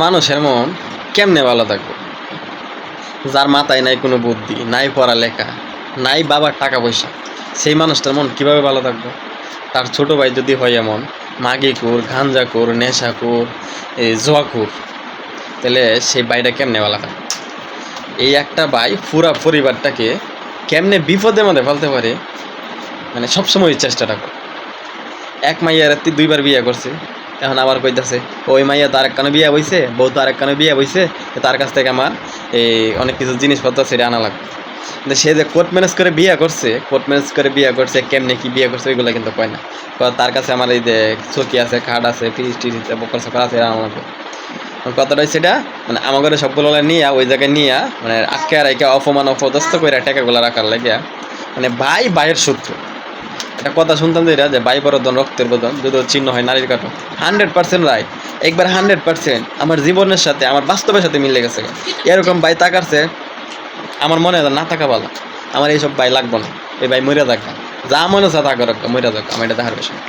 মানুষের মন কেমনে ভালো থাকবে? যার মাথায় নাই কোনো বুদ্ধি, নাই পড়ালেখা, নাই বাবার টাকা পয়সা, সেই মানুষটার মন কিভাবে ভালো থাকবে? তার ছোট ভাই যদি হয় এমন মাগিখোর, গাঞ্জাখোর, নেশাখোর, জুয়াখোর, তাহলে সেই ভাইটা কেমনে ভালো থাকবে? এই একটা ভাই পুরা পরিবারটাকে কেমনে বিপদের মধ্যে ফেলতে পারে, মানে সবসময় চেষ্টাটা করে। এক মাইয়ার দুইবার বিয়ে করছে, এখন আবার কইতাছে ওই মাইয়া তো আরেক কানে বিয়ে বইছে, বউ তো আরেক কানে বিয়ে বইছে, তার কাছ থেকে আমার এই অনেক কিছু জিনিসপত্র সেটা আনা লাগবে। কিন্তু সে যে কোর্ট ম্যানেজ করে বিয়ে করছে, কেমনে কি বিয়ে করছে ওইগুলো কিন্তু কয় না। তার কাছে আমার এই যে চকি আছে, খাট আছে, ফ্রিজ টিজ বকর সকর আছে, আনা লাগবে। কথাটা সেটা মানে আমাদের সবগুলো নিয়ে ওই জায়গায় নিয়ে মানে আটকে রাখা অপমান অপদস্থ করে টাকাগুলো রাখার লাগে, মানে ভাই ভাইয়ের শত্রু। একটা কথা শুনতাম যে ভাই বরদন রক্তের বদন, যদি চিহ্ন হয় নারীর কাটো। 100% রাইট, একবার 100% আমার জীবনের সাথে, আমার বাস্তবের সাথে মিলে গেছে। এরকম ভাই তাকারছে, আমার মনে হয় না থাকা ভালো। আমার এইসব ভাই লাগবো না, এই ভাই মরে থাকা, যা মনে হচ্ছে তা করো, মরে থাকা, আমার এটা দেখার বিষয়।